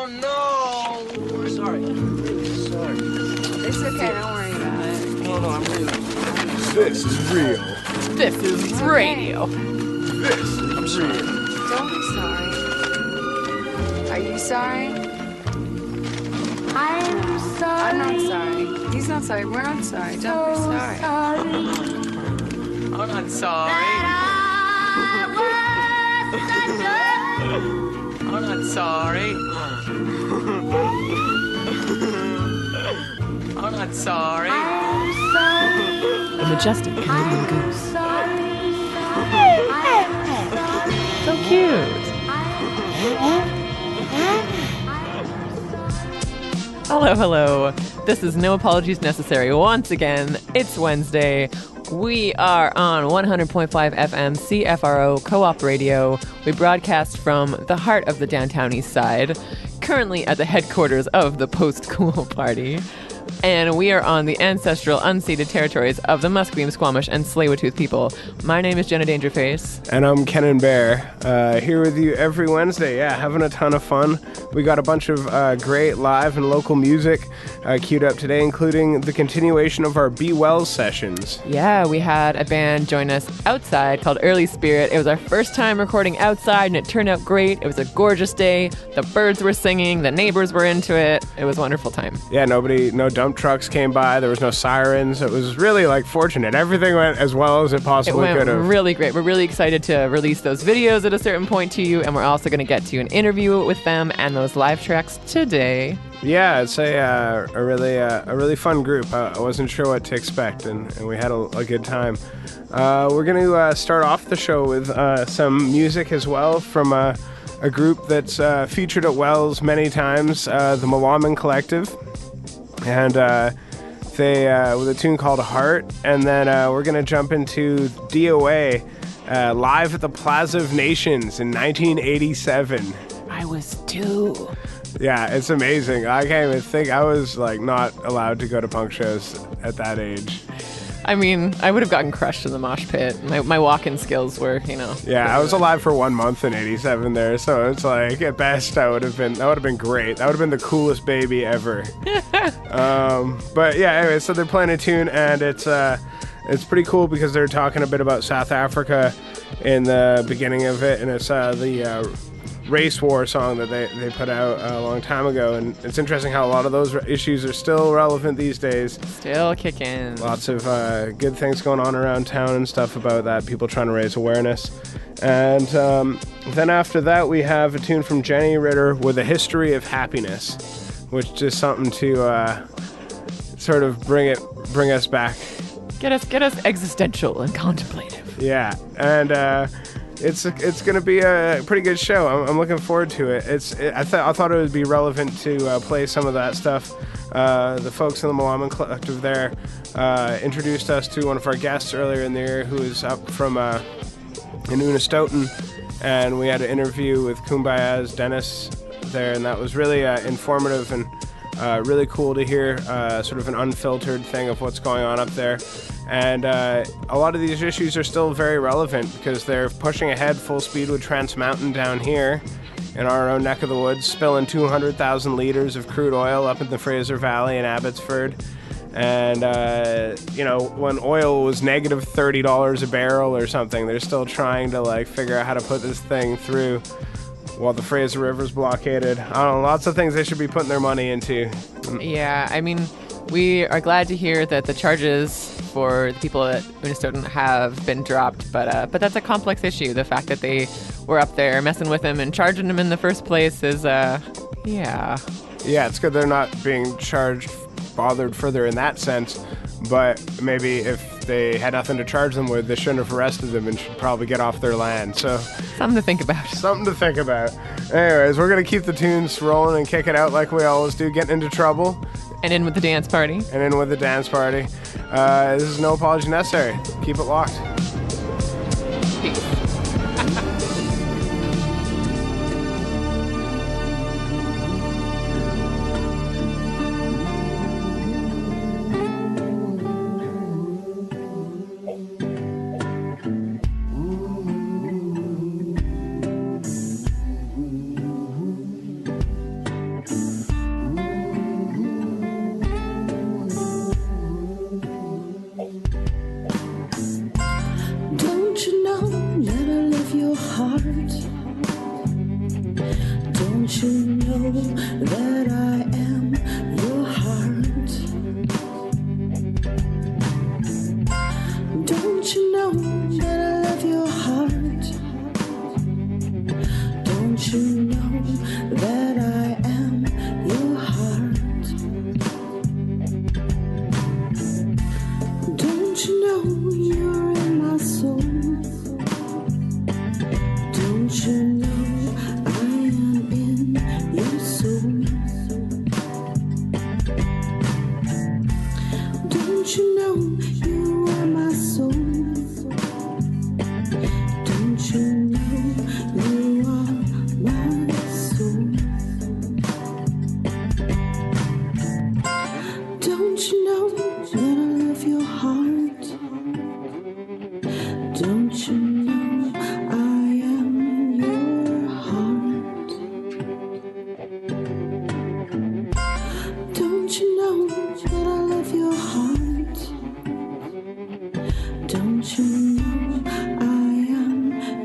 Oh no! Sorry. Sorry. It's okay, don't worry about it. No, I'm really. This is real. This is radio. This is real. Don't be sorry. Are you sorry? I'm sorry. I'm not sorry. He's not sorry. We're not sorry. Don't be sorry. I'm not sorry. I'm not sorry. I'm not sorry. The majestic Canadian goose. So cute. Hello, hello. This is No Apologies Necessary. Once again, it's Wednesday. We are on 100.5 FM CFRO Co-op Radio. We broadcast from the heart of the downtown east side, currently at the headquarters of the Post-Cool Party. And we are on the ancestral unceded territories of the Musqueam, Squamish, and Tsleil-Waututh people. My name is Jenna Dangerface. And I'm Kenan Bear, here with you every Wednesday. Yeah, having a ton of fun. We got a bunch of great live and local music queued up today, including the continuation of our Be Well sessions. Yeah, we had a band join us outside called Early Spirit. It was our first time recording outside, and it turned out great. It was a gorgeous day. The birds were singing. The neighbors were into it. It was a wonderful time. Yeah, no dump trucks came by. There was no sirens. It was really fortunate. Everything went as well as it possibly could have. Really great. We're really excited to release those videos at a certain point to you, and we're also going to get to an interview with them and those live tracks today. Yeah, it's a really fun group. I wasn't sure what to expect, and we had a good time. We're going to start off the show with some music as well from a group that's featured at Wells many times, the Malaman Collective. And they with a tune called Heart, and then we're gonna jump into DOA live at the Plaza of Nations in 1987. I was 2. Yeah, it's amazing. I can't even think. I was not allowed to go to punk shows at that age. I mean, I would have gotten crushed in the mosh pit. My walk-in skills were, Yeah, I was alive for 1 month in '87 there, so it's at best that would have been great. That would have been the coolest baby ever. But yeah, anyway, so they're playing a tune, and it's pretty cool because they're talking a bit about South Africa in the beginning of it, and it's the race war song that they put out a long time ago, and it's interesting how a lot of those issues are still relevant these days. Still kicking. Lots of good things going on around town and stuff about that, people trying to raise awareness. And then after that we have a tune from Jenny Ritter with A History of Happiness, which is something to sort of bring us back. Get us existential and contemplative. Yeah, and it's going to be a pretty good show. I'm looking forward to it. I thought it would be relevant to play some of that stuff. The folks in the Malaman Collective there introduced us to one of our guests earlier in the year who is up from in Unistoughton, and we had an interview with Kumbaya's Dennis there, and that was really informative and really cool to hear sort of an unfiltered thing of what's going on up there. And a lot of these issues are still very relevant because they're pushing ahead full speed with Trans Mountain down here in our own neck of the woods, spilling 200,000 liters of crude oil up in the Fraser Valley in Abbotsford. And, when oil was negative $30 a barrel or something, they're still trying to figure out how to put this thing through while the Fraser River's blockaded. I don't know, lots of things they should be putting their money into. Yeah, I mean, we are glad to hear that the charges for the people at Unistoughton have been dropped, but that's a complex issue. The fact that they were up there messing with him and charging him in the first place is, yeah. Yeah, it's good they're not being bothered further in that sense, but maybe if they had nothing to charge them with, they shouldn't have arrested them and should probably get off their land. So something to think about. Anyways, we're going to keep the tunes rolling and kick it out like we always do, getting into trouble. And in with the dance party. This is No Apology Necessary. Keep it locked. Peace. Don't you know that I am your heart? Don't you know that I love your heart? Don't you know that I am your heart? Don't you know you're in my soul? Don't you know I am in your soul? Don't you know you are my soul? Don't you know you are my soul? Don't you know that I love your heart? Don't you know I am your heart? Don't you know that I love your heart? Don't you know I am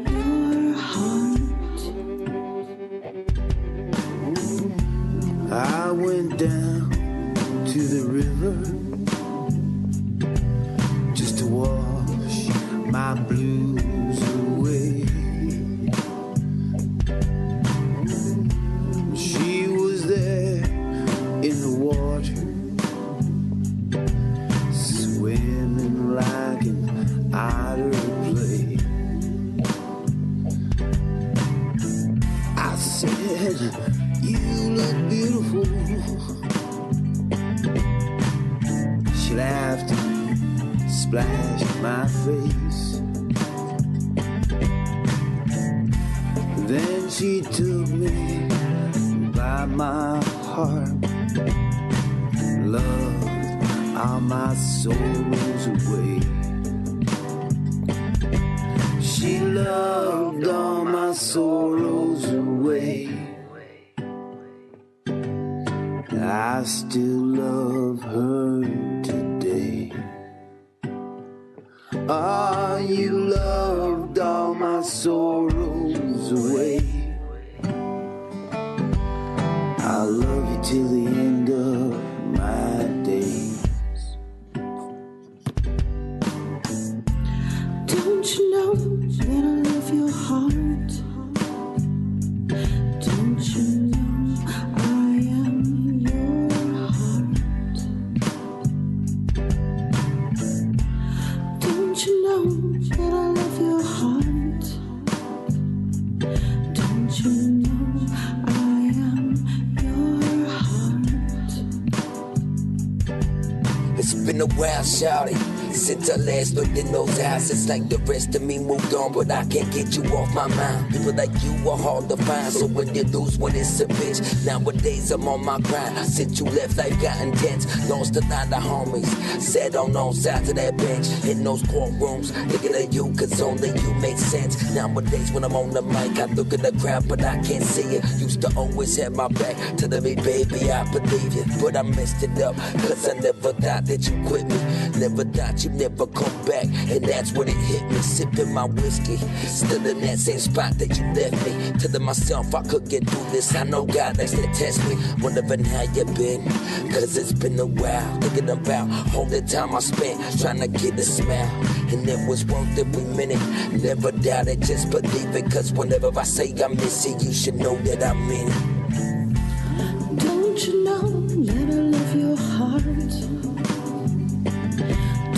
your heart? I went down to the river just to wash my blues away. She was there in the water, swimming like an otter play. I said, "You look beautiful." She laughed and splashed my face. Then she took me by my heart, loved all my sorrows away. She loved all my sorrows away. I still love her today. Ah, you loved all my sorrows away. I'll love you till the end of my days. Don't you know that I love your heart? Don't you know I am your heart? Don't you know that I love your heart? Don't you know I am your heart? It's been a while, shawty, since I last looked in those eyes. It's like the rest of me moved on, but I can't get you off my mind. People like you are hard to find, so when you lose when it's a bitch. Nowadays I'm on my grind. Since you left, life got intense. Lost a lot of homies, sat on all sides of that bench. In those courtrooms, looking at you, cause only you make sense. Nowadays when I'm on the mic, I look at the crowd, but I can't see it. Used to always have my back, telling me, baby, I believe you. But I messed it up, cause I never thought that you quit me. Never thought you'd never come back, and that's when it hit me. Sipping my whiskey, still in that same spot that you left me. Telling myself I could get through this. I know God likes to test me. Wondering how you been, cause it's been a while. Thinking about all the time I spent trying to get a smile, and it was worth every minute. Never doubt it, just believe it. Cause whenever I say I miss you, you should know that I mean it. Don't you know that I love your heart?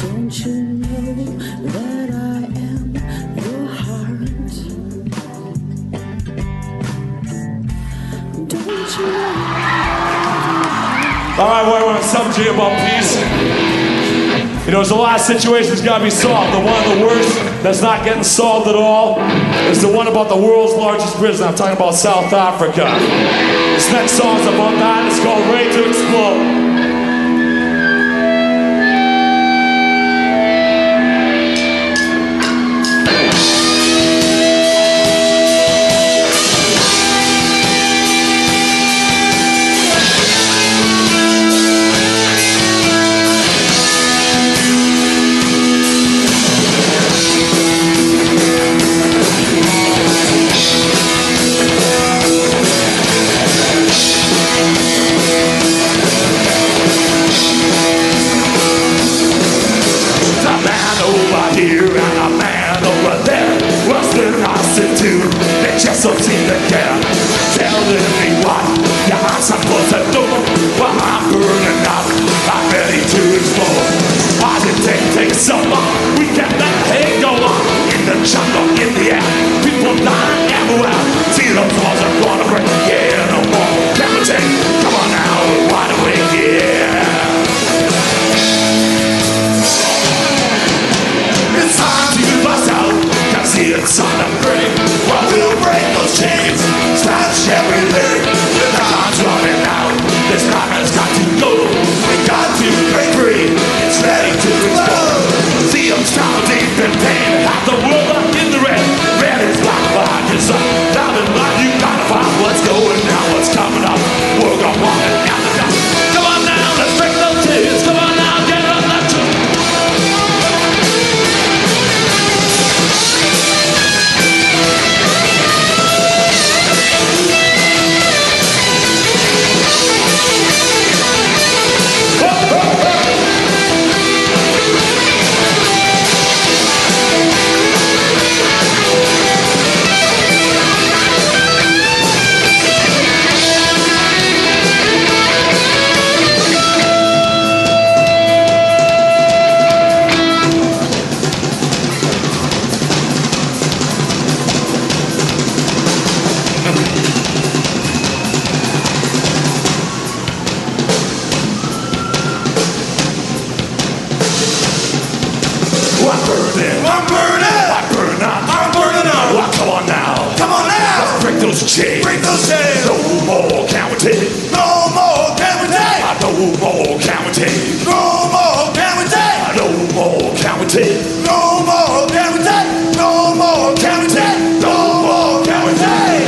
Don't you know that I am your heart? Don't you know? All right, well, I want to talk to you about peace. You know, there's a lot of situations got to be solved. The one of the worst that's not getting solved at all is the one about the world's largest prison. I'm talking about South Africa. This next song's about that. It's called Ready to Explode. what I'm supposed to do. Well, I'm burning up, I'm ready to explode. Why's it take so long? We can't let the hate go on. In the jungle, in the air, people dying everywhere. See those walls are gonna break, yeah, no more. Can we take? Come on now, wide awake, yeah. It's time to bust out, cause it's on the brink. Well, we'll break those chains, smash everything. The time's running out, this time has got to go. We got to break free, it's ready to explode. See them strong deep in pain, half the world up in the red. Red is black, black is up. Down in line, you gotta find what's going down, what's coming up. We're gonna walk it down the down. Come on now, let's break those chains. Come on now, get on that train. Chains. Break those chains. No more can we take. No more can we take. No more can we take. No more can we take. No more can we take. No more can we take. No more can we take. No more can we take.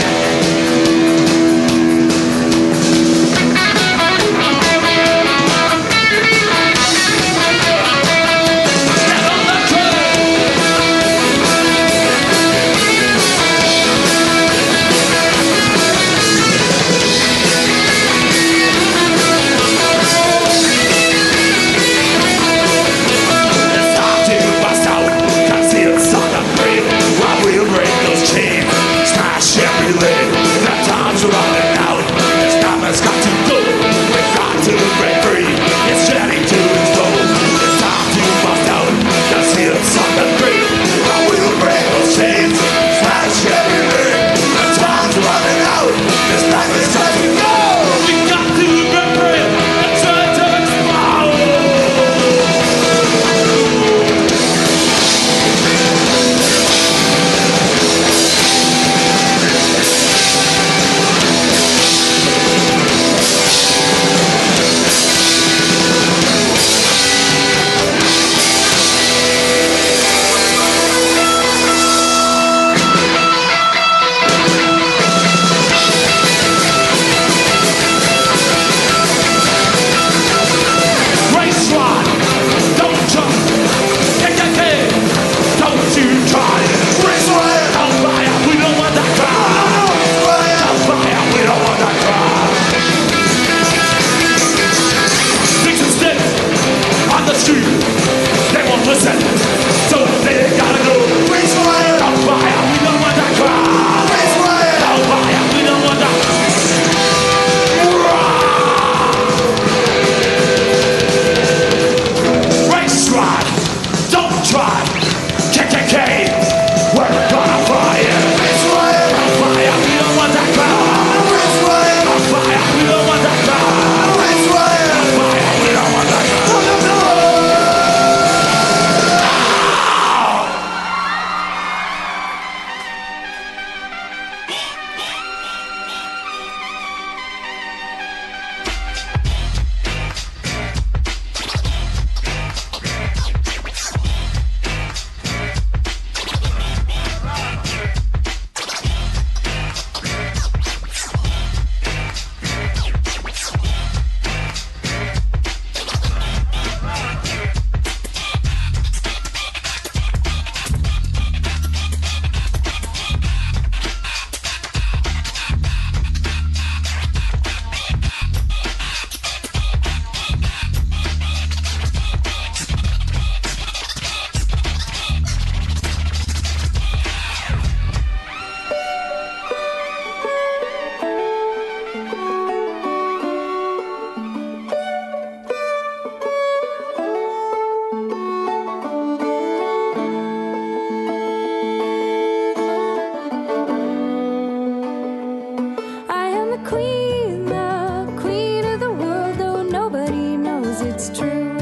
it's true.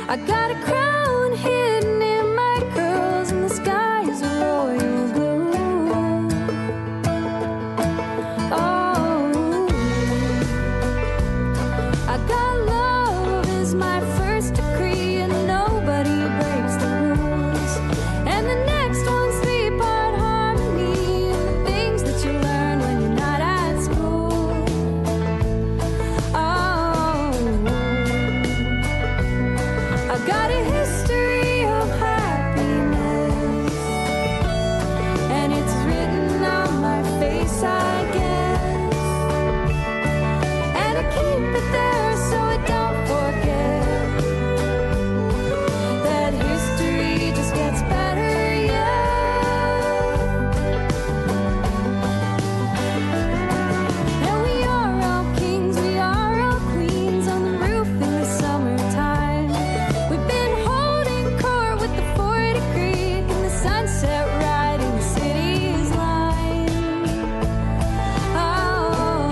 I got a crown hidden in my curls, and the sky is a royal blue. Oh, I got love is my first decree, and nobody breaks the rules. And the next one's 3-part harmony, and the things that you learn when you're not at school. Oh, I got a history of happiness, and it's written on my face, I guess. And I keep it there so I don't forget that history just gets better, yeah. And we are all kings, we are all queens on the roof in the summertime. We've been holding court with the 40 Creek and the sunset riding the city's line. Oh,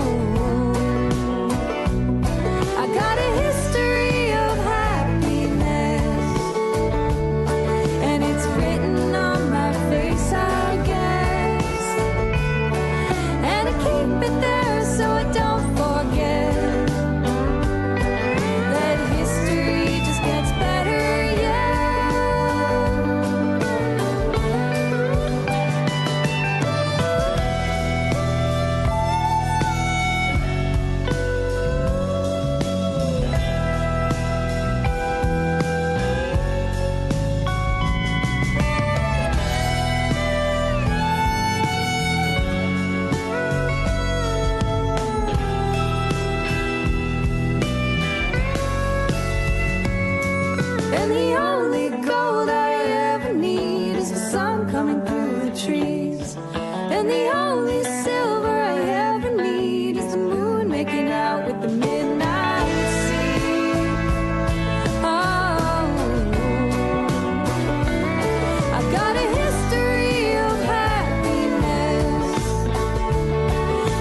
I got a history of happiness, and it's written on my face, I guess. And I keep it there so I don't forget that history just gets better, yeah. And the only gold I ever need is the sun coming through the trees. And the only silver I ever need is the moon making out with the midnight sea. Oh, I got a history of happiness,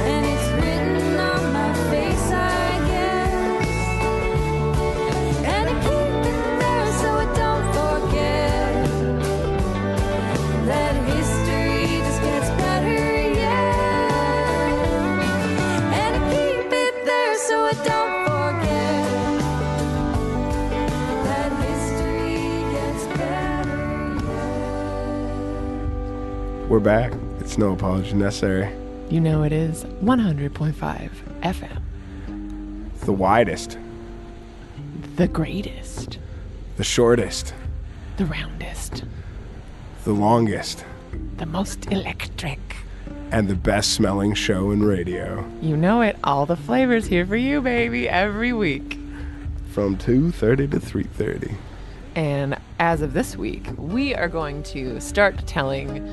and it's written on my face, I guess. And I keep it there so I don't forget that history just gets better, yeah. And I keep it there so I don't forget that history gets better, yeah. We're back. It's No Apology Necessary. You know it is 100.5 FM. The widest, The greatest. the shortest, The roundest. the longest, The most electric. and the best smelling show in radio. You know it. All the flavors here for you, baby, every week. From 2:30 to 3:30. And as of this week, we are going to start telling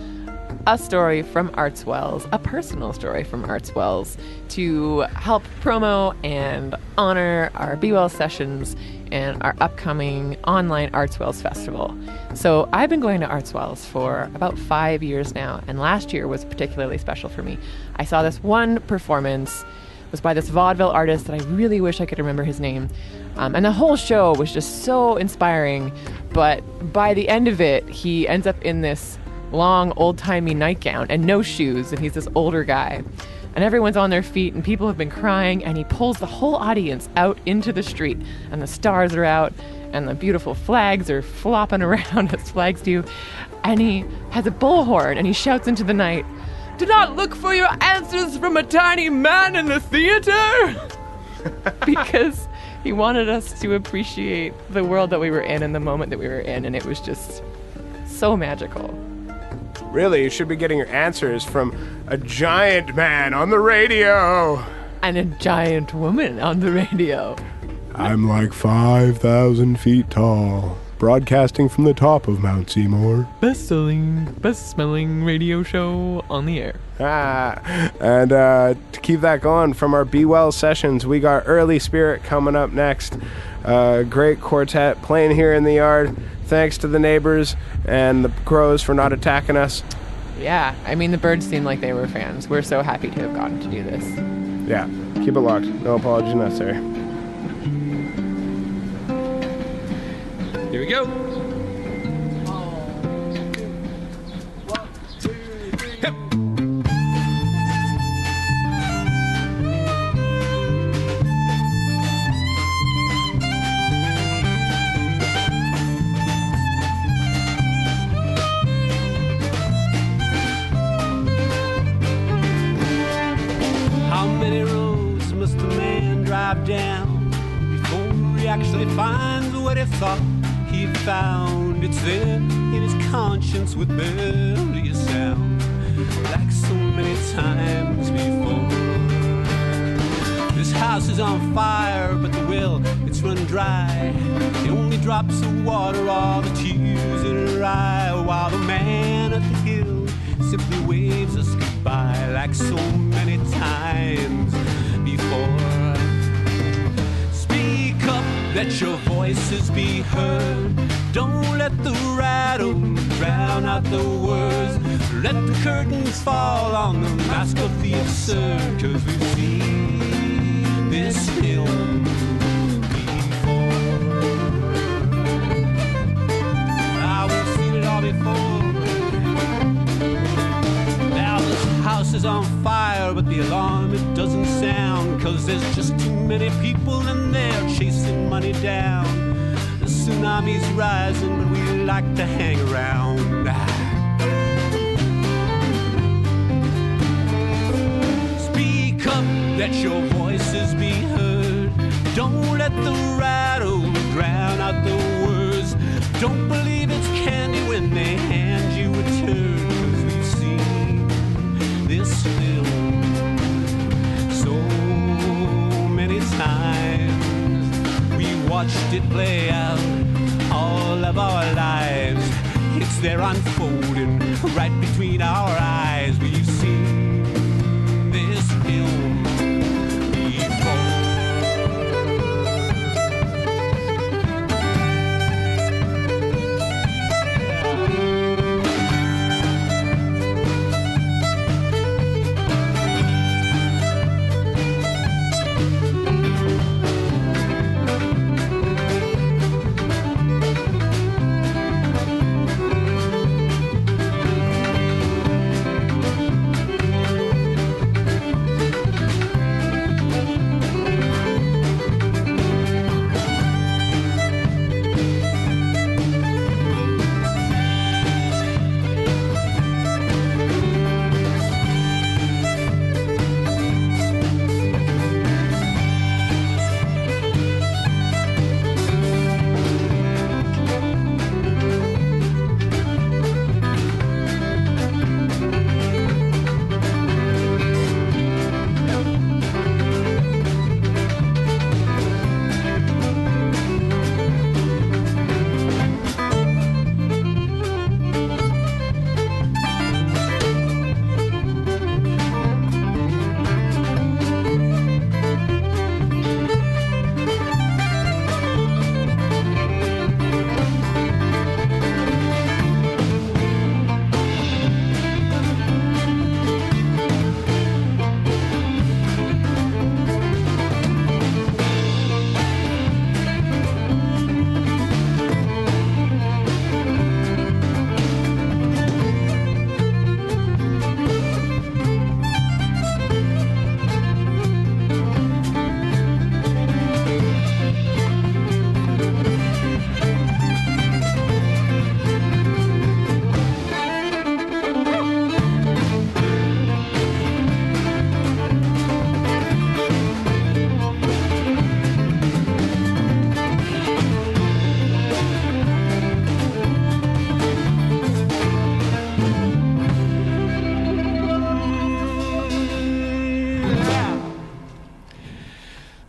a story from Artswells, a personal story from Artswells, to help promo and honor our Be Well sessions and our upcoming online Artswells Festival. So I've been going to Artswells for about 5 years now, and last year was particularly special for me. I saw this one performance. It was by this vaudeville artist that I really wish I could remember his name. And the whole show was just so inspiring, but by the end of it, he ends up in this long, old-timey nightgown and no shoes, and he's this older guy. And everyone's on their feet, and people have been crying, and he pulls the whole audience out into the street, and the stars are out, and the beautiful flags are flopping around as flags do. And he has a bullhorn, and he shouts into the night, "Do not look for your answers from a tiny man in the theater!" Because he wanted us to appreciate the world that we were in and the moment that we were in, and it was just so magical. Really, you should be getting your answers from a giant man on the radio. And a giant woman on the radio. I'm like 5,000 feet tall, broadcasting from the top of Mount Seymour. Best smelling radio show on the air. And to keep that going from our Be Well sessions, we got Early Spirit coming up next. Great quartet playing here in the yard. Thanks to the neighbors and the crows for not attacking us. Yeah, I mean, the birds seemed like they were fans. We're so happy to have gotten to do this. Yeah, keep it locked. No apology necessary. go. Hip. How many roads must a man drive down before he actually finds what he thought he found? It's there in his conscience with barely a sound, like so many times before. This house is on fire, but the well, it's run dry. The only drops of water are the tears in her eye, while the man at the hill simply waves us goodbye, like so many times before. Speak up, let your voices be heard. Don't let the rattle drown out the words. Let the curtains fall on the mask of the absurd, 'cause we've seen this film before. Ah, we've seen it all before. House is on fire, but the alarm, it doesn't sound, 'cause there's just too many people and they're chasing money down. The tsunami's rising, but we like to hang around. Speak up, let your voices be heard. Don't let the rattle drown out the words. Don't believe it's candy when they hand you a turd, 'cause we've seen this film so many times. We watched it play out all of our lives. It's there unfolding right between our eyes. We've seen this film before.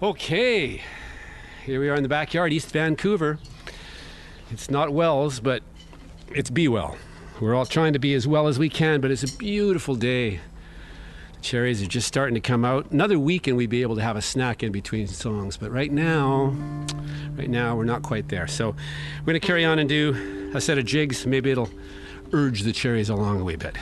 Okay, here we are in the backyard, East Vancouver. It's not Wells, but it's Be Well. We're all trying to be as well as we can, but it's a beautiful day. The cherries are just starting to come out. Another week and we'd be able to have a snack in between songs, but right now we're not quite there. So we're going to carry on and do a set of jigs. Maybe it'll urge the cherries along a wee bit.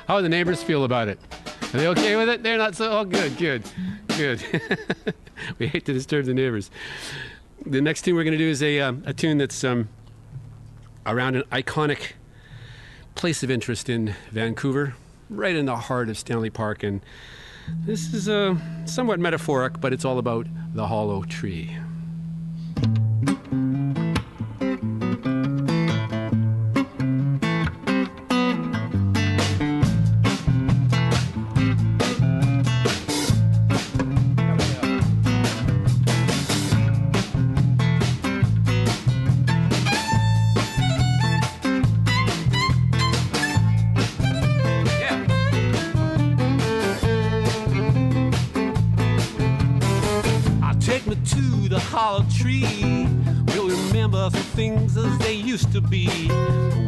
How do the neighbors feel about it? Are they okay with it? They're not so. Oh, good. We hate to disturb the neighbors. The next tune we're going to do is a tune that's around an iconic place of interest in Vancouver, right in the heart of Stanley Park. And this is somewhat metaphoric, but it's all about the hollow tree. Hollow tree, we'll remember things as they used to be,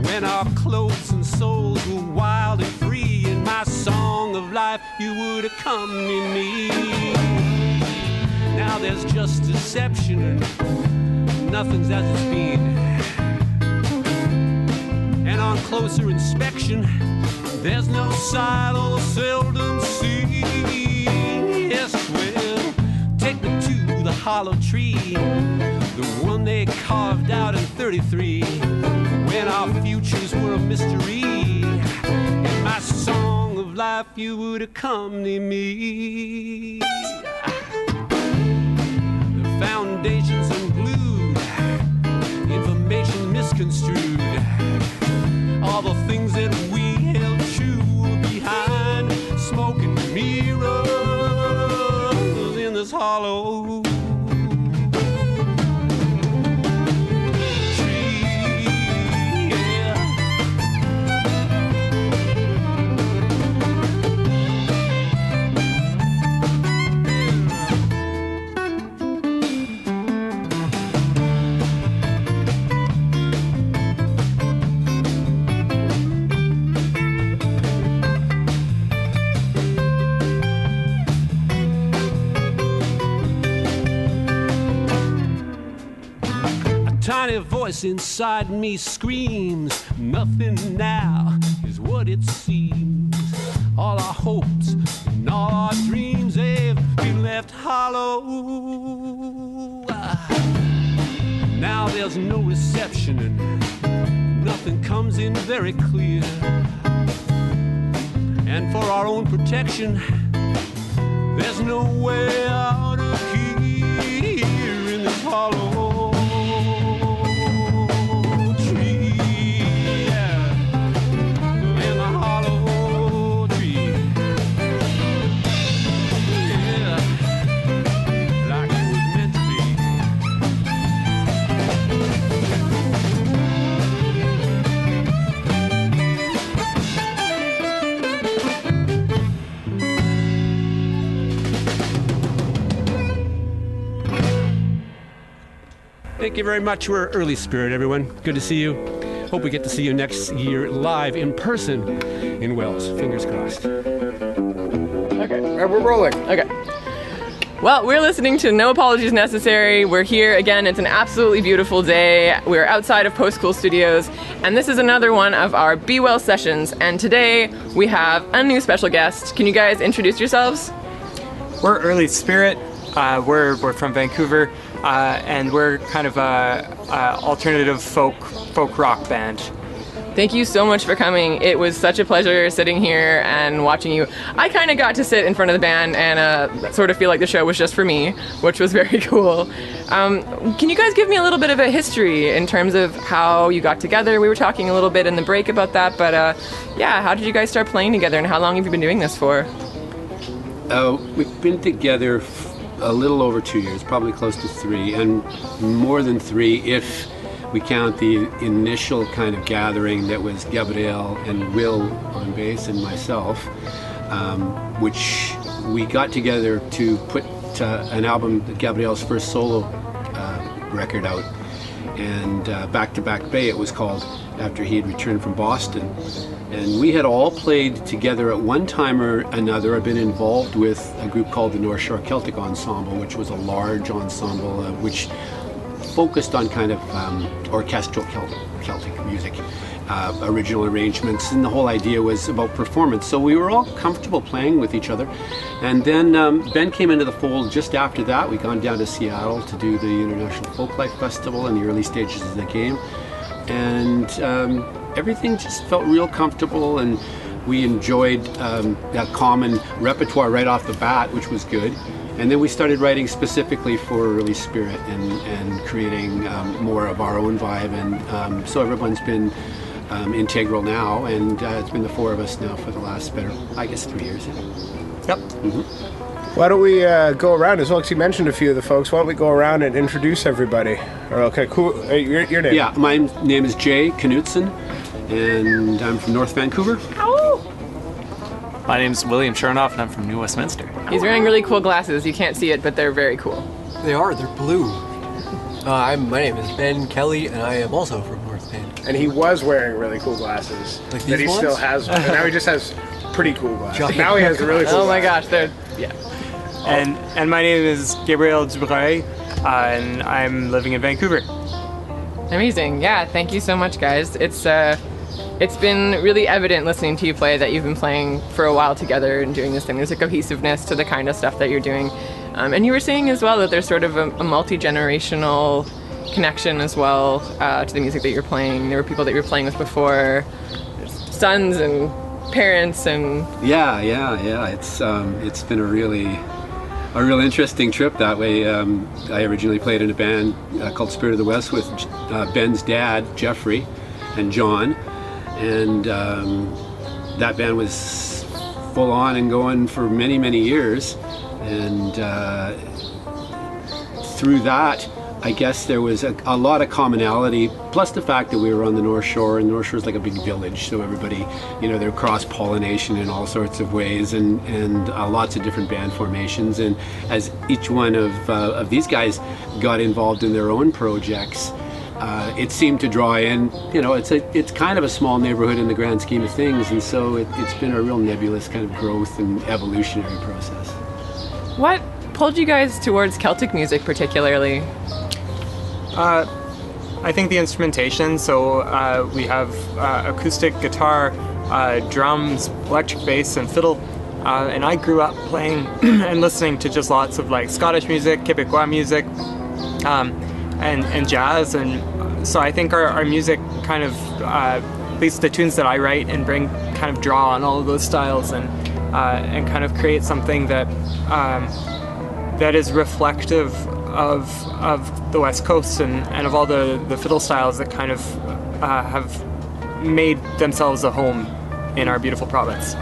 when our clothes and souls were wild and free. In my song of life you would accompany me. Now there's just deception and nothing's as it's been, and on closer inspection there's no sight or seldom seen. Yes, well, take me to the hollow tree, the one they carved out in 33, when our futures were a mystery. In my song of life you would accompany me. The foundations unglued, information misconstrued, all the things that we held true were behind smoking mirrors in this hollow tiny voice inside me screams, nothing now is what it seems. All our hopes and all our dreams, they've been left hollow. Now there's no reception and nothing comes in very clear. And for our own protection, there's no way out of here in this hollow Thank you very much. We're Early Spirit, everyone. Good to see you. Hope we get to see you next year live in person in Wells. Fingers crossed. Okay. We're rolling. Okay. Well, we're listening to No Apologies Necessary. We're here again. It's an absolutely beautiful day. We're outside of Post Cool Studios, and this is another one of our Be Well sessions. And today we have a new special guest. Can you guys introduce yourselves? We're Early Spirit. We're from Vancouver, and we're kind of a alternative folk rock band. Thank you so much for coming. It was such a pleasure sitting here and watching you. I kind of got to sit in front of the band and sort of feel like the show was just for me, which was very cool. Can you guys give me a little bit of a history in terms of how you got together? We were talking a little bit in the break about that, but yeah, how did you guys start playing together and how long have you been doing this for? We've been together a little over 2 years, probably close to 3, and more than 3 if we count the initial kind of gathering that was Gabriel and Will on bass and myself, which we got together to put an album, Gabriel's first solo record out, and Back to Back Bay it was called, after he had returned from Boston. And we had all played together at one time or another. I've been involved with a group called the North Shore Celtic Ensemble, which was a large ensemble which focused on kind of orchestral Celtic music. original arrangements, and the whole idea was about performance. So we were all comfortable playing with each other. And then Ben came into the fold just after that. We'd gone down to Seattle to do the International Folklife Festival in the early stages of the game. And everything just felt real comfortable, and we enjoyed that common repertoire right off the bat, which was good. And then we started writing specifically for Early Spirit and creating more of our own vibe. And so everyone's been integral now, and it's been the four of us now for the last 3 years. Yep. Mm-hmm. Why don't we go around as well? Because you mentioned a few of the folks. Why don't we go around and introduce everybody? Okay, cool. Your name? Yeah, my name is Jay Knutson, and I'm from North Vancouver. My name's William Chernoff, and I'm from New Westminster. He's wearing really cool glasses. You can't see it, but they're very cool. They are. They're blue. My name is Ben Kelly, and I am also from North Vancouver. And he was wearing really cool glasses. Like that he these still ones? has. Now he just has pretty cool glasses. Giant. Now he has the really cool Oh my glasses. gosh, they're yeah. And my name is Gabriel Dubreuil, and I'm living in Vancouver. Amazing. Yeah, thank you so much, guys. It's been really evident listening to you play that you've been playing for a while together and doing this thing. There's a cohesiveness to the kind of stuff that you're doing. And you were saying as well that there's sort of a multi-generational connection as well to the music that you're playing. There were people that you were playing with before, sons and parents and... Yeah. It's been a real interesting trip that way. I originally played in a band called Spirit of the West with Ben's dad, Jeffrey, and John. And that band was full on and going for many, many years. And through that, I guess there was a lot of commonality, plus the fact that we were on the North Shore, and the North Shore is like a big village, so everybody, they're cross-pollination in all sorts of ways, and lots of different band formations. And as each one of these guys got involved in their own projects, it seemed to draw in, it's kind of a small neighborhood in the grand scheme of things, and so it's been a real nebulous kind of growth and evolutionary process. What pulled you guys towards Celtic music particularly? I think the instrumentation, so we have acoustic guitar, drums, electric bass, and fiddle. And I grew up playing and listening to just lots of like Scottish music, Quebecois music, and jazz. And so I think our music kind of, at least the tunes that I write and bring, kind of draw on all of those styles and kind of create something that that is reflective of the West Coast and of all the fiddle styles that kind of have made themselves a home in our beautiful province.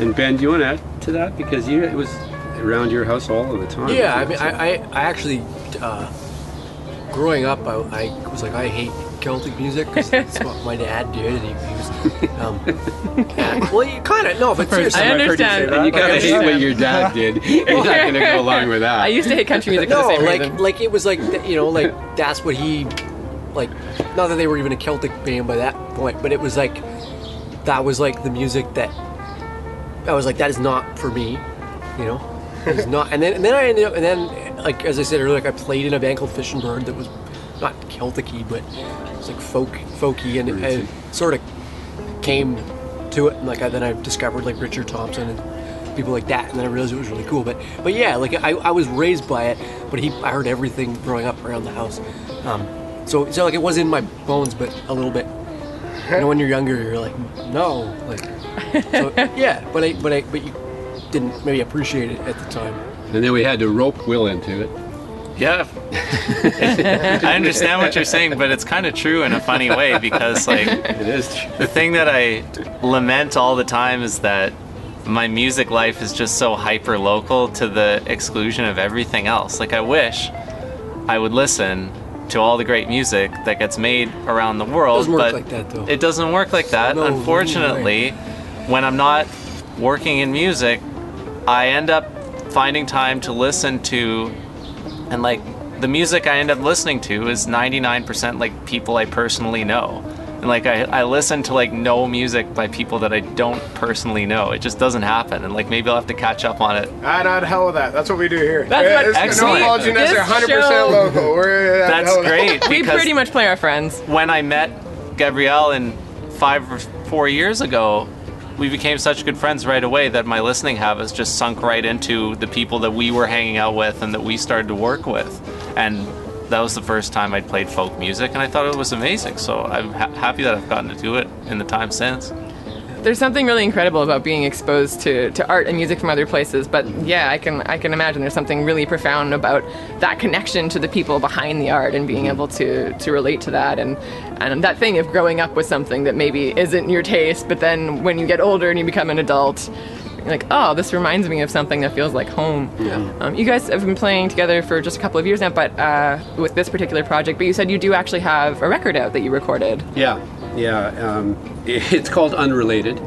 And Ben, do you want to add to that? Because it was around your house all of the time. Yeah, I mean, I actually, growing up, I was like, I hate Celtic music because that's what my dad did, and he was, well, you kind of, no, but seriously. I understand. And you kind of hate what your dad did. You're not going to go along with that. I used to hate country music for the same reason. like it was like, like that's what he, like, not that they were even a Celtic band by that point, but it was like, that was like the music that, I was like, that is not for me, It's not, and then I ended up, and then, like, as I said earlier, like, I played in a band called Fish and Bird that was not Celtic-y, but it was like folky, and it sort of came to it, and like then I discovered like Richard Thompson and people like that, and then I realized it was really cool. But yeah, like I was raised by it, but I heard everything growing up around the house. So like it was in my bones, but a little bit. When you're younger, you're like, no, like, so yeah, but you didn't maybe appreciate it at the time. And then we had to rope Will into it. Yeah. I understand what you're saying, but it's kind of true in a funny way because, like, it is true. The thing that I lament all the time is that my music life is just so hyper local to the exclusion of everything else. Like, I wish I would listen to all the great music that gets made around the world, but like that, though. it doesn't work like that. No, unfortunately, when I'm not working in music, I end up finding time to listen to, and like the music I end up listening to is 99% like people I personally know. And like I listen to like no music by people that I don't personally know. It just doesn't happen. And like maybe I'll have to catch up on it. Not hell with that. That's what we do here. That's what excellent. No apology, This they're 100% show- local. That's great. We because pretty much play our friends. when I met Gabrielle in 5 or 4 years ago, we became such good friends right away that my listening habits just sunk right into the people that we were hanging out with and that we started to work with. And that was the first time I'd played folk music, and I thought it was amazing. So I'm happy that I've gotten to do it in the time since. There's something really incredible about being exposed to art and music from other places, but yeah, I can imagine there's something really profound about that connection to the people behind the art and being able to relate to that, and that thing of growing up with something that maybe isn't your taste, but then when you get older and you become an adult, you're like, oh, this reminds me of something that feels like home. Yeah. You guys have been playing together for just a couple of years now, but with this particular project, but you said you do actually have a record out that you recorded. Yeah. It's called Unrelated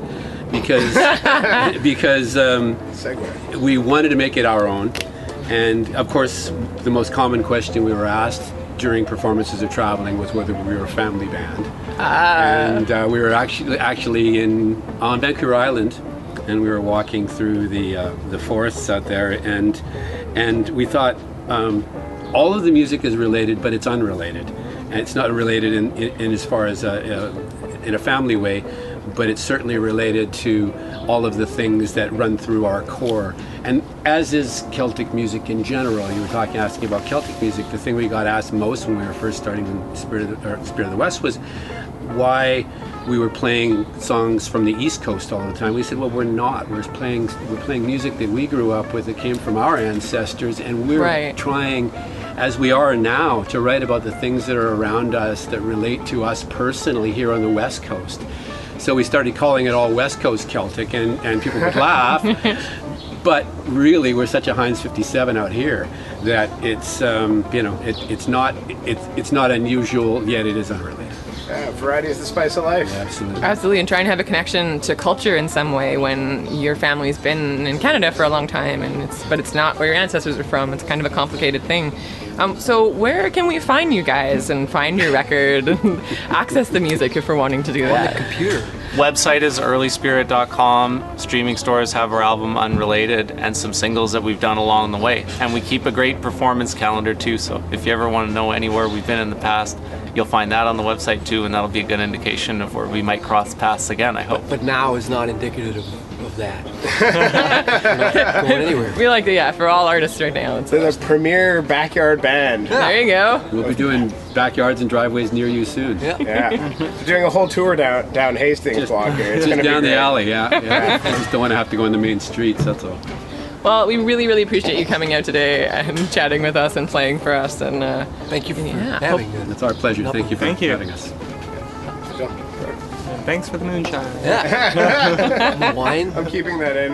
because we wanted to make it our own, and of course the most common question we were asked during performances or traveling was whether we were a family band. And we were actually on Vancouver Island, and we were walking through the forests out there, and we thought all of the music is related, but it's unrelated. And it's not related in as far as in a family way, but it's certainly related to all of the things that run through our core. And as is Celtic music in general. You were asking about Celtic music. The thing we got asked most when we were first starting in Spirit of the West was why we were playing songs from the East Coast all the time. We said, well, we're not. We're playing music that we grew up with, that came from our ancestors, and we're trying, as we are now, to write about the things that are around us that relate to us personally here on the West Coast. So we started calling it all West Coast Celtic, and people would laugh. But really, we're such a Heinz 57 out here that it's it's not unusual, yet it is unrelated. Variety is the spice of life. Absolutely, and try and have a connection to culture in some way when your family's been in Canada for a long time, but it's not where your ancestors are from. It's kind of a complicated thing. So where can we find you guys and find your record and access the music if we're wanting to do that? On the computer. Website is earlyspirit.com. Streaming stores have our album Unrelated and some singles that we've done along the way. And we keep a great performance calendar too, so if you ever want to know anywhere we've been in the past, you'll find that on the website too, and that'll be a good indication of where we might cross paths again, I hope. But now is not indicative of that. We're not going anywhere. We like for all artists right now. They're the premier backyard band. There you go. We'll be doing backyards and driveways near you soon. Yeah. We're doing a whole tour down Hastings block here. It's just gonna down be the great. alley, yeah. I just don't want to have to go in the main streets, that's all. Well, we really, really appreciate you coming out today and chatting with us and playing for us. And thank you for having us. It's our pleasure. Thank you for having us. Thanks for the moonshine. Yeah. Wine. I'm keeping that in.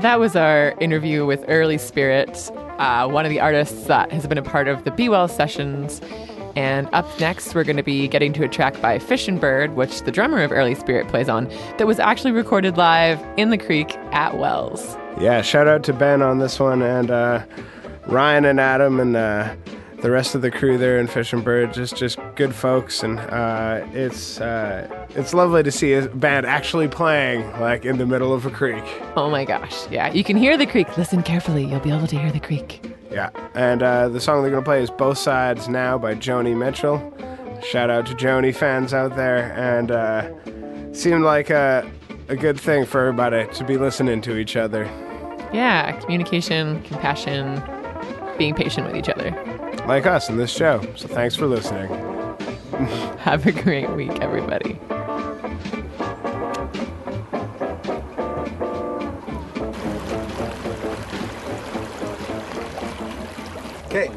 That was our interview with Early Spirit, one of the artists that has been a part of the Be Well sessions. And up next, we're going to be getting to a track by Fish and Bird, which the drummer of Early Spirit plays on, that was actually recorded live in the creek at Wells. Yeah, shout out to Ben on this one, and Ryan and Adam and the rest of the crew there in Fish and Bird, just good folks, and it's lovely to see a band actually playing like in the middle of a creek. Oh my gosh, yeah, you can hear the creek. Listen carefully, you'll be able to hear the creek. Yeah, and the song they're going to play is Both Sides Now by Joni Mitchell. Shout out to Joni fans out there, and seemed like a good thing for everybody to be listening to each other. Yeah, communication, compassion, being patient with each other. Like us in this show, so thanks for listening. Have a great week, everybody. Okay.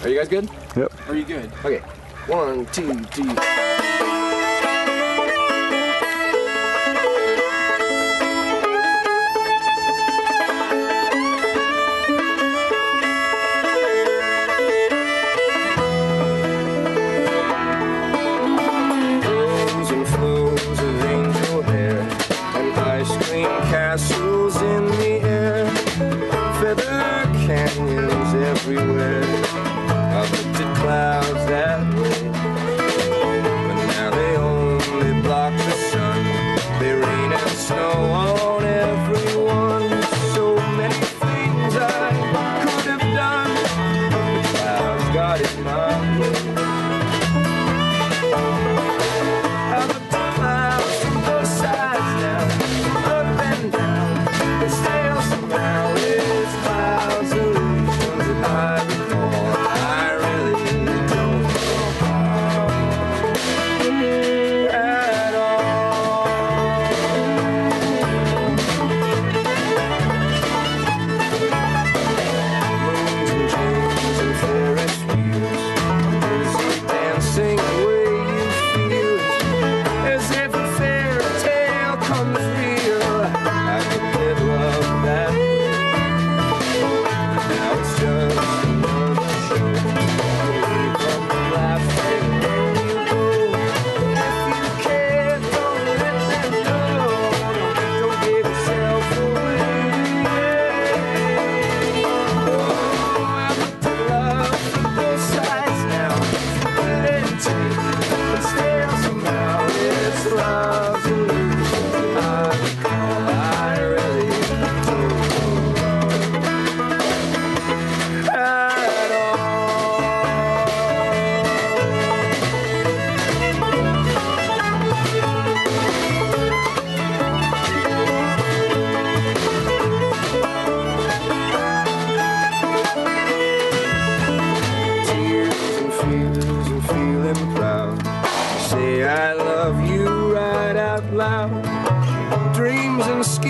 Are you guys good? Yep. Are you good? Okay. 1, 2, 3. Flows and flows of angel hair and ice cream castles in the air, feather canyons everywhere. I've looked at clouds that way, but now they only block the sun. They rain and snow on everyone. So many things I could have done, the clouds got in my way.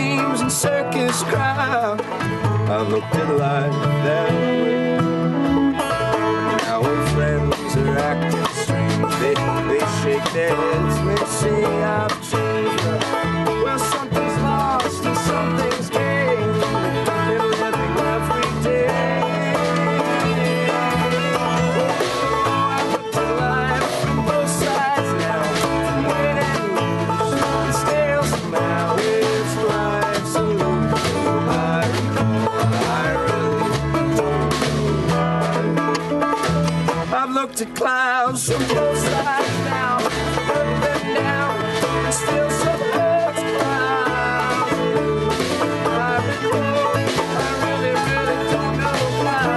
dreams and circus crowd. I looked at life that way. Now when friends are acting strange, they shake their heads and they say I've changed. Well, something's lost and something's gained in living every day. I looked at life from both sides now, from win and lose, and still somehow it's life's illusion. I really don't know why. I've looked at clouds from both sides now, up and down, and still support clouds. I've been told I really, really don't know why.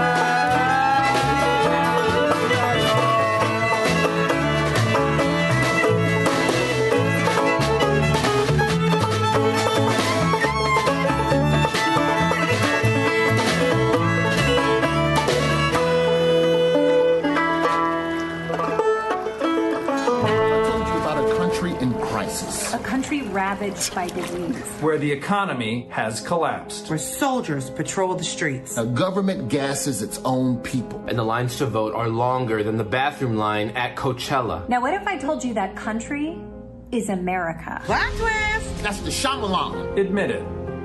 About a country in crisis. A country ravaged by disease. Where the economy has collapsed. Where soldiers patrol the streets. A government gasses its own people. And the lines to vote are longer than the bathroom line at Coachella. Now, what if I told you that country is America? Plot twist! That's the Shyamalan. Admit it.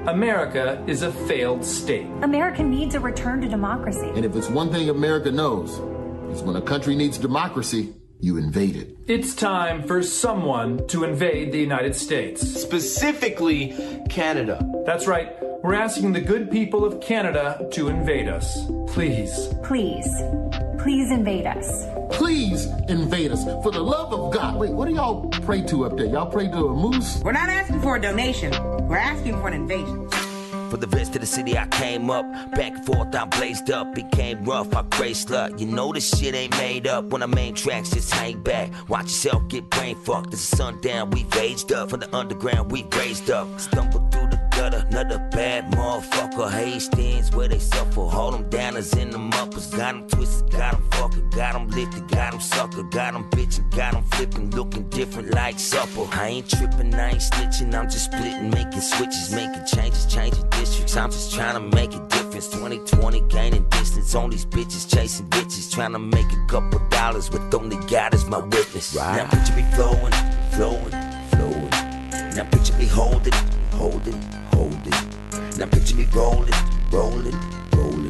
America is a failed state. America needs a return to democracy. And if it's one thing America knows, is when a country needs democracy, you invade it. It's time for someone to invade the United States. Specifically, Canada. That's right. We're asking the good people of Canada to invade us. Please. Please. Please invade us. Please invade us. For the love of God. Wait, what do y'all pray to up there? Y'all pray to a moose? We're not asking for a donation. We're asking for an invasion. For the rest of the city I came up, back and forth I blazed up, became rough, I graced luck. You know this shit ain't made up. When I main tracks, just hang back, watch yourself get brain fucked. It's sundown, we've aged up, from the underground we've raised up. Stumbled through the gutter, another bad motherfucker. Hastings where they suffer, hold them down as in them uppers. Got them twisted, got them fucker, got them lifted, got them sucker. Got them bitchin', got them flipping, looking different like supper. I ain't tripping, I ain't snitching, I'm just splitting, making switches, making changes, changing districts. I'm just trying to make a difference. 2020 gaining distance on these bitches, chasing bitches, trying to make a couple dollars with only God as my witness. Right. Now picture me flowing, flowing, flowing. Now picture me holding, holding, holding. Now picture me rolling, rolling, rolling.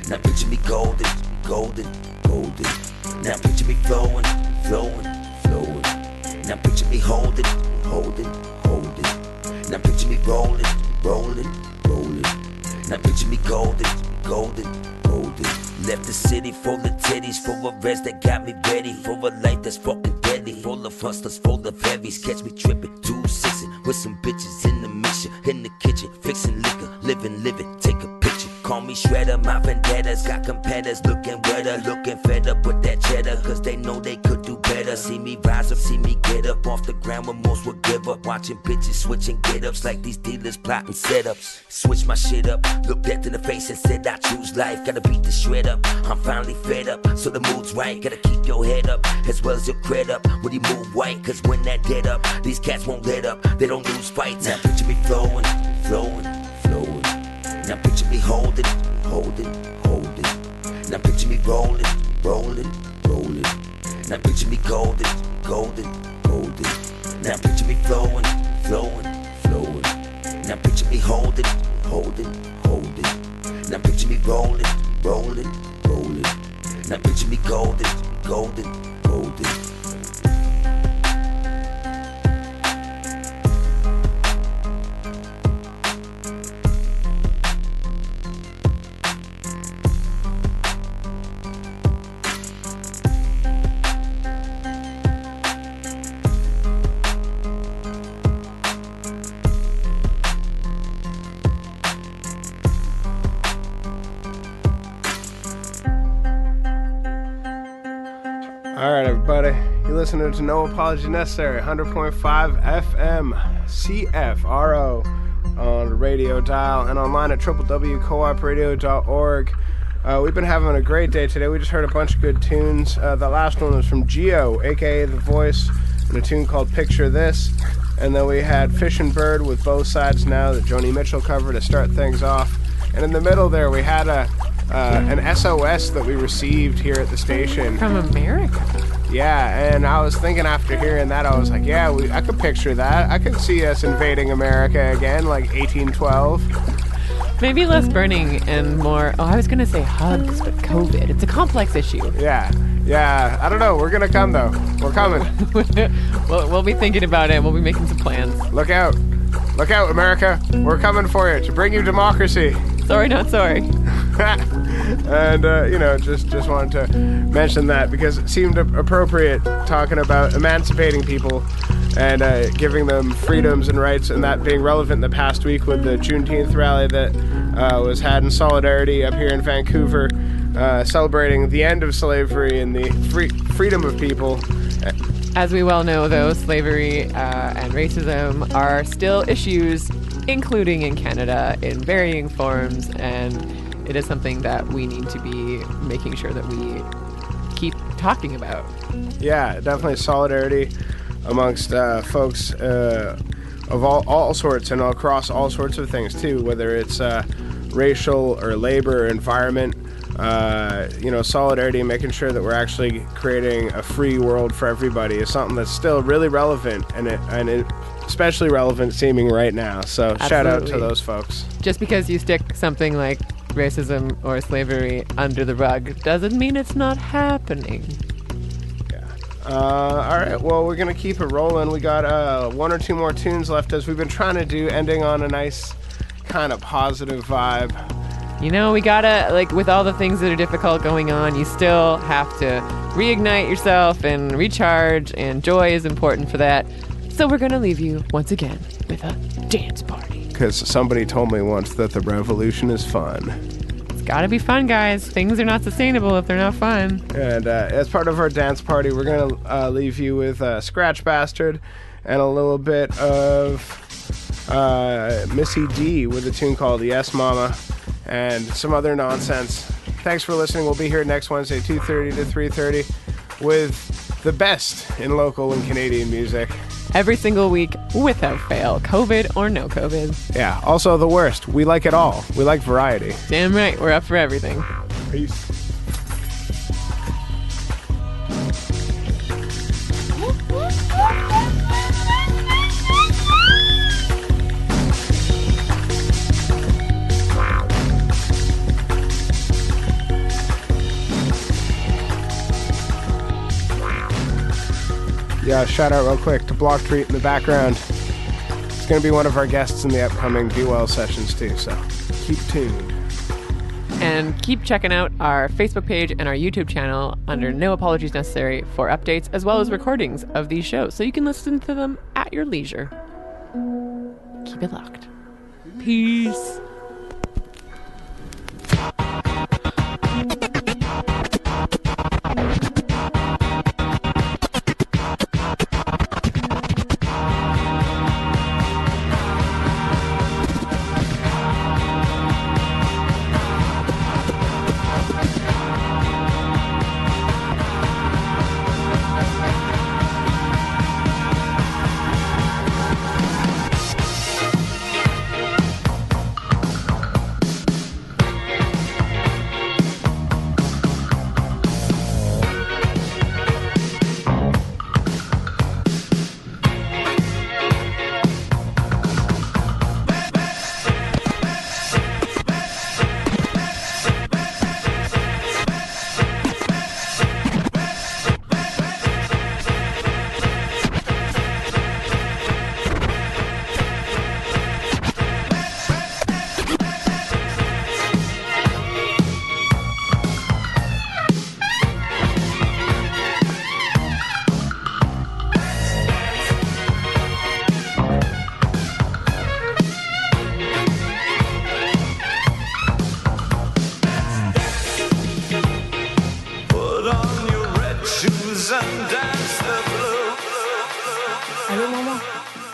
Now picture me golden, golden, golden. Now picture me flowing, flowing, flowing. Now picture me holding, holding, holding. Now picture me rolling, rolling, rolling. Now picture me golden, golden, golden. Left the city full of titties, full of rest that got me ready for a life that's fucking deadly. Full of hustlers, full of heavies. Catch me tripping, 2-6 with some bitches in the mission, in the kitchen, fixing liquor, living, take a picture. Call me Shredder, my vendettas got competitors looking wetter, looking fed up with that cheddar, cause they know they could do better. See me rise up, see me get up off the ground when most would give up. Watching bitches switching get ups like these dealers plotting setups. Switch my shit up, looked death in the face and said I choose life. Gotta beat the shred up, I'm finally fed up, so the mood's right. Gotta keep your head up, as well as your cred up. When you move white, cause when that dead up, these cats won't let up, they don't lose fights. Now picture me flowing, flowing, flowing. Now picture me holding, holding, holding. Now picture me rolling, rolling, rolling. Now picture me golden, golden, golden. Now picture me flowing, flowing, flowing. Now picture me holding, holding, holding. Now picture me rolling, rolling, rolling. Now picture me golden, golden, golden. All right, everybody. You're listening to No Apology Necessary, 100.5 FM, CFRO on the radio dial and online at www.coopradio.org. We've been having a great day today. We just heard a bunch of good tunes. The last one was from Geo, a.k.a. The Voice, and a tune called Picture This. And then we had Fish and Bird with Both Sides Now, the Joni Mitchell cover to start things off. And in the middle there, we had an SOS that we received here at the station. From America. Yeah, and I was thinking after hearing that, I was like, yeah, I could picture that. I could see us invading America again, like 1812. Maybe less burning and more, I was going to say hugs, but COVID. It's a complex issue. Yeah, I don't know. We're going to come, though. We're coming. We'll be thinking about it. We'll be making some plans. Look out. Look out, America. We're coming for you to bring you democracy. Sorry, not sorry. And, just wanted to mention that because it seemed appropriate talking about emancipating people and giving them freedoms and rights, and that being relevant in the past week with the Juneteenth rally that was had in solidarity up here in Vancouver, celebrating the end of slavery and the freedom of people. As we well know, though, slavery and racism are still issues, including in Canada, in varying forms, and it is something that we need to be making sure that we keep talking about. Yeah, definitely solidarity amongst folks of all sorts and across all sorts of things too, whether it's racial or labor or environment. Solidarity and making sure that we're actually creating a free world for everybody is something that's still really relevant and it especially relevant seeming right now. So Absolutely. Shout out to those folks. Just because you stick something like racism or slavery under the rug doesn't mean it's not happening. All right, well, we're going to keep it rolling. We got one or two more tunes left as we've been trying to do, ending on a nice kind of positive vibe. You know, we gotta, with all the things that are difficult going on, you still have to reignite yourself and recharge, and joy is important for that. So we're gonna leave you once again with a dance party. Because somebody told me once that the revolution is fun. It's gotta be fun, guys. Things are not sustainable if they're not fun. And as part of our dance party, we're gonna leave you with Scratch Bastard and a little bit of Missy D with a tune called Yes Mama, and some other nonsense. Thanks for listening. We'll be here next Wednesday, 2:30 to 3:30, with the best in local and Canadian music. Every single week, without fail, COVID or no COVID. Yeah, also the worst. We like it all. We like variety. Damn right, we're up for everything. Peace. Yeah, shout out real quick to Block Treat in the background. It's going to be one of our guests in the upcoming Be Well sessions too, so keep tuned. And keep checking out our Facebook page and our YouTube channel under No Apologies Necessary for updates as well as recordings of these shows, so you can listen to them at your leisure. Keep it locked. Peace. Allô maman,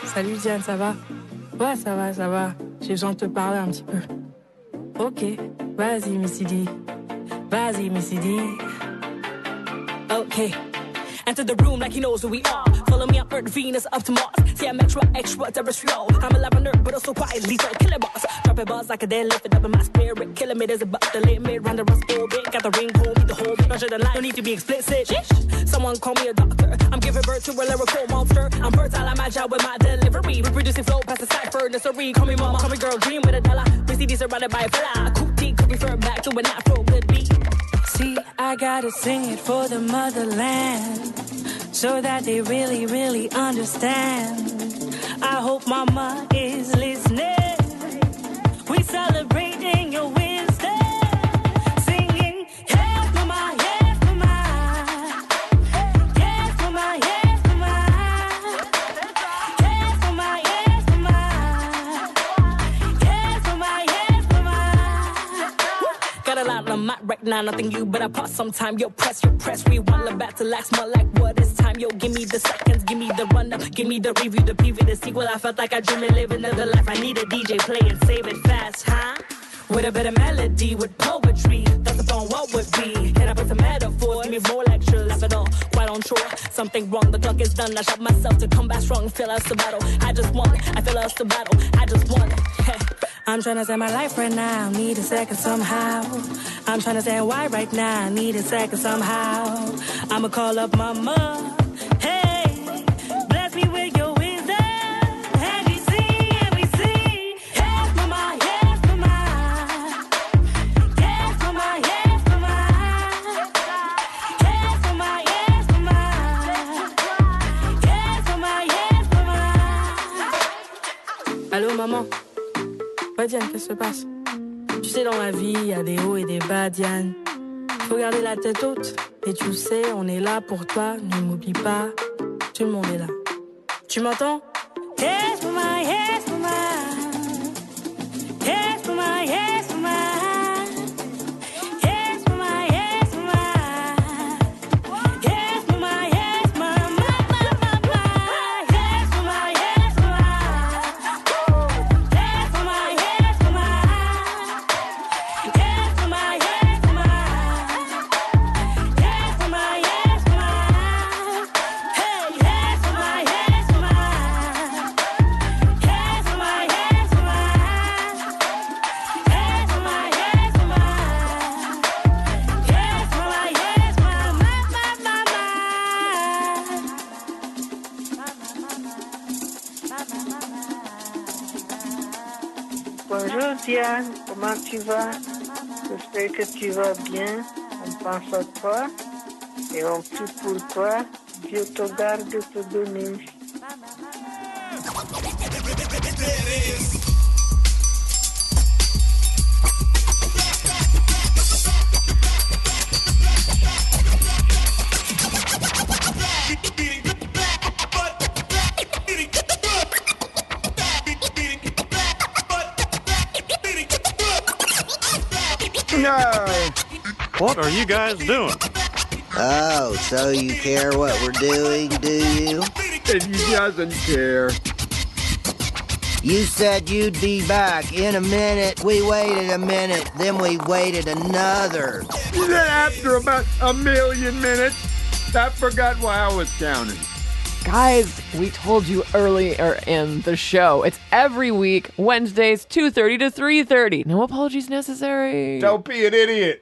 salut Diane, ça va? Ouais, ça va, j'ai besoin de te parler un petit peu. Ok, vas-y Missy D, Okay, enter the room like he knows who we are. Full of Follow me, I'm Earth, Venus, up to Mars. See, I'm extra, terrestrial. I'm a lavender, but also quite lethal. Killer boss. Dropping bars like a dead lift it up in my spirit. Kilometers above the limit. Round the rust orbit. Got the ring, call me the whole bit. Larger than life. Don't need to be explicit. Shh. Someone call me a doctor. I'm giving birth to a lyrical monster. I'm fertile, I'm agile with my delivery. Reproducing flow past the cipher, nursery. Call me mama, call me girl, dream with a dollar. Mercedes surrounded by a fella. Coupe T could refer back to an afro good beat. See, I gotta sing it for the motherland, so that they really, really understand. I hope mama is listening. We celebrating your wisdom, singing, yes, mama, yes, mama. Yes, mama, yes, mama. Yes, mama, yes, mama. Yes, mama, yes, mama. Got a lot on my right now, nothing you, but I pause sometime. Yo, press, rewind, the battle last more like what is time. Yo, give me the seconds, give me the rundown, give me the review, the preview, the sequel. I felt like I dreamed and live another life. I need a DJ play and save it fast, huh? With a bit of melody, with poetry, that's upon what would be. And I put some metaphors, me more lectures, laugh it all, quite on shore. Something wrong, the clock is done. I shot myself to come back strong, feel us to battle. I just want it, I feel us to battle. I just want it. I'm trying to save my life right now, need a second somehow. I'm trying to say why right now, need a second somehow. I'ma call up mama. Hey, bless me with your wisdom. And we sing. Yes, mama, yes, mama. Yes, mama, yes, mama. Yes, mama, yes, mama. Yes, mama, yes, mama. Allô, maman? Ouais, Diane, qu'est-ce qui se passe? Tu sais, dans la vie, il y a des hauts et des bas, Diane. Faut garder la tête haute. Et tu sais, on est là pour toi. Ne m'oublie pas. Tout le monde est là. Tu m'entends? Yes, mama, yes, mama. Yes, mama, yes, mama. Yes, mama, yes, mama. Yes, mama, yes, mama. Yes, mama, yes, mama. Yes, mama, yes, mama. Yes, mama, yes, mama. Yes, mama, yes, mama. Hey, yes, mama, yes, mama. Yes, mama, yes, mama. Yes, mama, yes, mama. Yes, mama, yes, mama. Bonjour Diane, comment tu vas? J'espère que tu vas bien. On pense à toi et on prie pour toi. Dieu te garde, te bénisse. No. What are you guys doing? Oh, so you care what we're doing, do you? And he doesn't care. You said you'd be back in a minute. We waited a minute, then we waited another. Then after about 1,000,000 minutes, I forgot why I was counting. Guys, we told you earlier in the show. It's every week, Wednesdays, 2:30 to 3:30. No apologies necessary. Don't be an idiot.